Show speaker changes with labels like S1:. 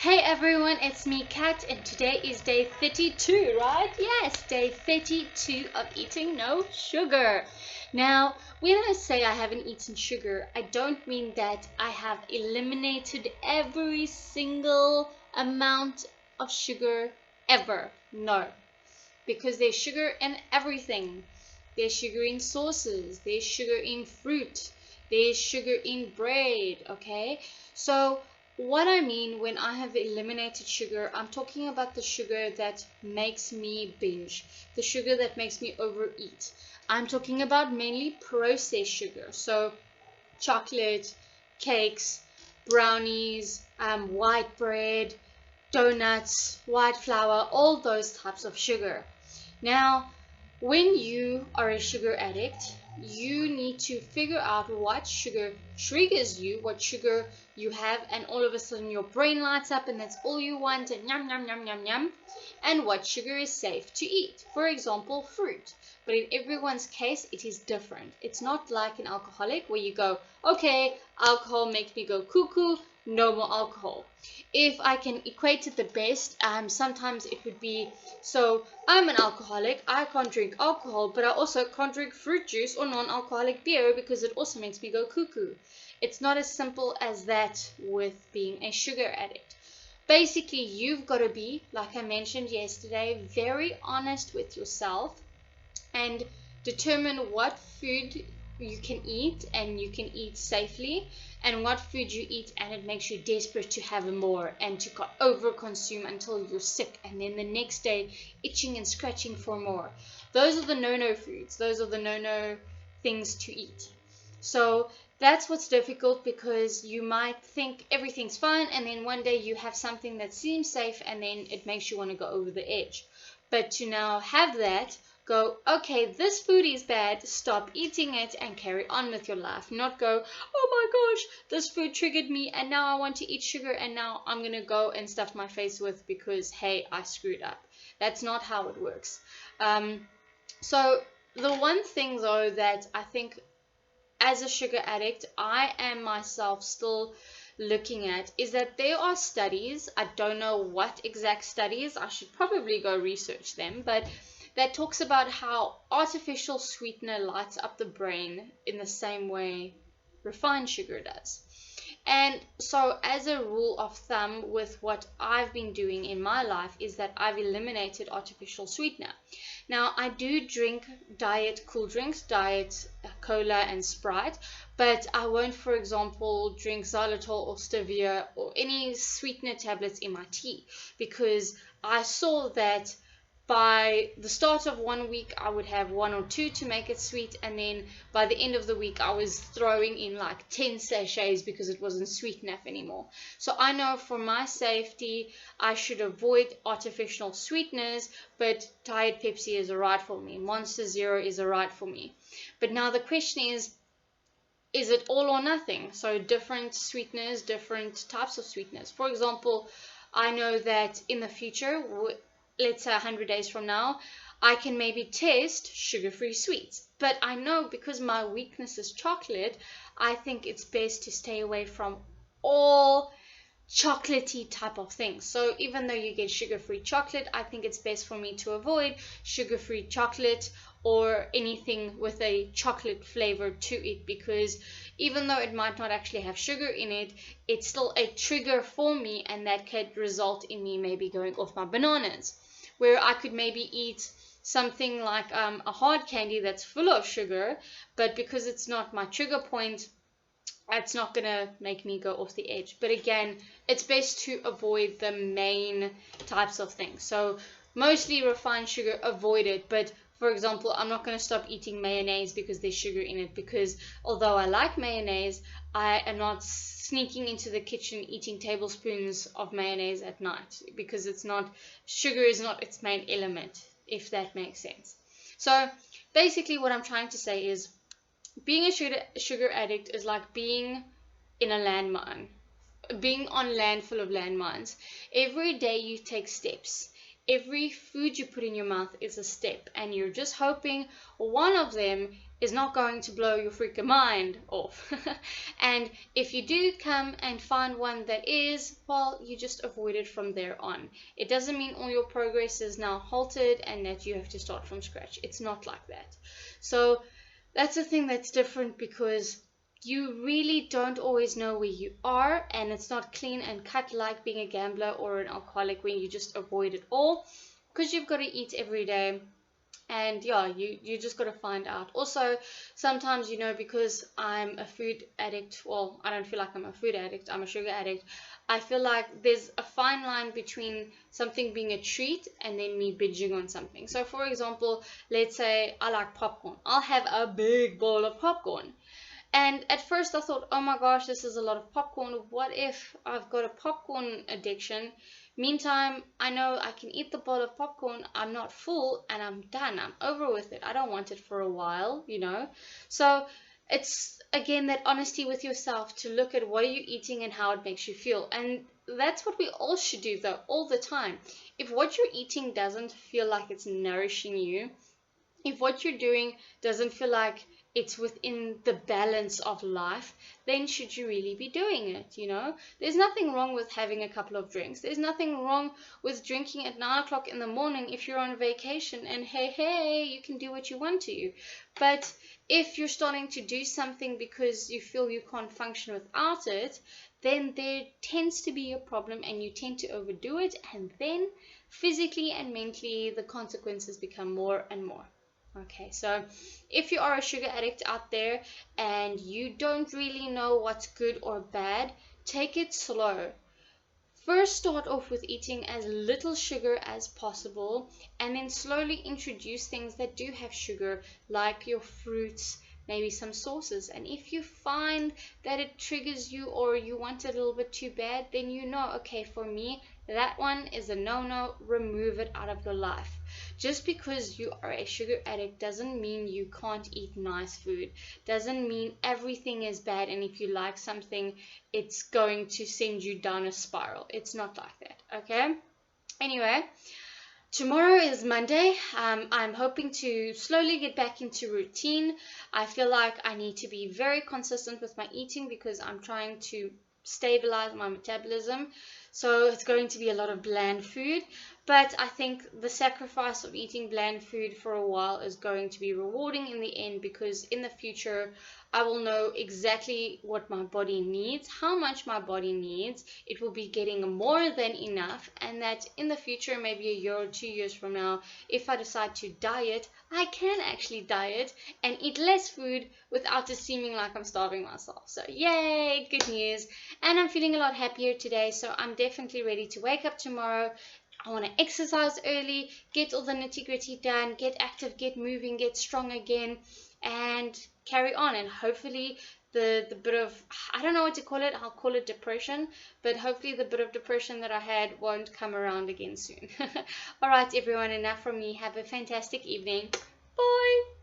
S1: Hey everyone, it's me Kat, and today is day 32, right? Yes, day 32 of eating no sugar. Now, when I say I haven't eaten sugar, I don't mean that I have eliminated every single amount of sugar ever. No, because there's sugar in everything. There's sugar in sauces, there's sugar in fruit, there's sugar in bread, okay? So, what I mean when I have eliminated sugar, I'm talking about the sugar that makes me binge, the sugar that makes me overeat. I'm talking about mainly processed sugar, so chocolate, cakes, brownies, white bread, donuts, white flour, all those types of sugar. Now, when you are a sugar addict, you need to figure out what sugar triggers you, what sugar you have, and all of a sudden your brain lights up and that's all you want, and yum, yum, yum, yum, yum, and what sugar is safe to eat. For example, fruit. But in everyone's case, it is different. It's not like an alcoholic where you go, okay, alcohol makes me go cuckoo, no more alcohol. If I can equate it the best, sometimes it would be, so I'm an alcoholic, I can't drink alcohol, but I also can't drink fruit juice or non-alcoholic beer because it also makes me go cuckoo. It's not as simple as that with being a sugar addict. Basically, you've got to be, like I mentioned yesterday, very honest with yourself and determine what food you can eat and you can eat safely, and what food you eat and it makes you desperate to have more and to over consume until you're sick and then the next day itching and scratching for more. Those are the no-no foods. Those are the no-no things to eat. So that's what's difficult, because you might think everything's fine and then one day you have something that seems safe and then it makes you want to go over the edge. But to now have that, go, okay, this food is bad, stop eating it and carry on with your life. Not go, oh my gosh, this food triggered me and now I want to eat sugar and now I'm going to go and stuff my face with because, hey, I screwed up. That's not how it works. So the one thing though that I think as a sugar addict, I am myself still looking at is that there are studies, I don't know what exact studies, I should probably go research them, but that talks about how artificial sweetener lights up the brain in the same way refined sugar does. And so, as a rule of thumb, with what I've been doing in my life, is that I've eliminated artificial sweetener. Now, I do drink diet cool drinks, diet cola and Sprite, but I won't, for example, drink xylitol or stevia or any sweetener tablets in my tea, because I saw that by the start of 1 week I would have one or two to make it sweet, and then by the end of the week I was throwing in like 10 sachets because it wasn't sweet enough anymore. So I know for my safety I should avoid artificial sweeteners, but Diet Pepsi is alright for me, Monster Zero is alright for me. But now the question is it all or nothing? So different sweeteners, different types of sweeteners. For example, I know that in the future, let's say 100 days from now, I can maybe test sugar-free sweets. But I know because my weakness is chocolate, I think it's best to stay away from all chocolatey type of things. So even though you get sugar-free chocolate, I think it's best for me to avoid sugar-free chocolate or anything with a chocolate flavor to it, because even though it might not actually have sugar in it, it's still a trigger for me, and that could result in me maybe going off my bananas, where I could maybe eat something like a hard candy that's full of sugar, but because it's not my trigger point, it's not gonna make me go off the edge. But again, it's best to avoid the main types of things. So mostly refined sugar, avoid it. But for example, I'm not gonna stop eating mayonnaise because there's sugar in it, because although I like mayonnaise, I am not sneaking into the kitchen eating tablespoons of mayonnaise at night, because it's not, sugar is not its main element, if that makes sense. So basically what I'm trying to say is, being a sugar addict is like being in a landmine, being on land full of landmines. Every day you take steps. Every food you put in your mouth is a step, and you're just hoping one of them is not going to blow your freaking mind off. And if you do come and find one that is, well, you just avoid it from there on. It doesn't mean all your progress is now halted and that you have to start from scratch. It's not like that. So that's the thing that's different, because you really don't always know where you are, and it's not clean and cut like being a gambler or an alcoholic where you just avoid it all, because you've got to eat every day. And yeah, you just got to find out. Also, sometimes, because I'm a food addict, well, I don't feel like I'm a food addict, I'm a sugar addict. I feel like there's a fine line between something being a treat and then me binging on something. So for example, let's say I like popcorn. I'll have a big bowl of popcorn. And at first I thought, oh my gosh, this is a lot of popcorn. What if I've got a popcorn addiction? Meantime, I know I can eat the bowl of popcorn, I'm not full, and I'm done. I'm over with it. I don't want it for a while, So it's, again, that honesty with yourself to look at what are you eating and how it makes you feel. And that's what we all should do, though, all the time. If what you're eating doesn't feel like it's nourishing you, if what you're doing doesn't feel like it's within the balance of life, then should you really be doing it? There's nothing wrong with having a couple of drinks. There's nothing wrong with drinking at 9 o'clock in the morning if you're on vacation, and hey, you can do what you want to. But if you're starting to do something because you feel you can't function without it, then there tends to be a problem, and you tend to overdo it, and then physically and mentally the consequences become more and more. Okay, so if you are a sugar addict out there and you don't really know what's good or bad, take it slow. First, start off with eating as little sugar as possible, and then slowly introduce things that do have sugar, like your fruits, maybe some sauces. And if you find that it triggers you or you want it a little bit too bad, then okay, for me, that one is a no-no. Remove it out of your life. Just because you are a sugar addict doesn't mean you can't eat nice food. Doesn't mean everything is bad, and if you like something, it's going to send you down a spiral. It's not like that, okay? Anyway, tomorrow is Monday. I'm hoping to slowly get back into routine. I feel like I need to be very consistent with my eating because I'm trying to stabilize my metabolism. So it's going to be a lot of bland food. But I think the sacrifice of eating bland food for a while is going to be rewarding in the end, because in the future I will know exactly what my body needs, how much my body needs. It will be getting more than enough, and that in the future, maybe a year or 2 years from now, if I decide to diet, I can actually diet and eat less food without it seeming like I'm starving myself. So yay, good news. And I'm feeling a lot happier today, so I'm definitely ready to wake up tomorrow. I want to exercise early, get all the nitty-gritty done, get active, get moving, get strong again, and carry on. And hopefully the bit of, I don't know what to call it, I'll call it depression, but hopefully the bit of depression that I had won't come around again soon. All right, everyone, enough from me. Have a fantastic evening. Bye.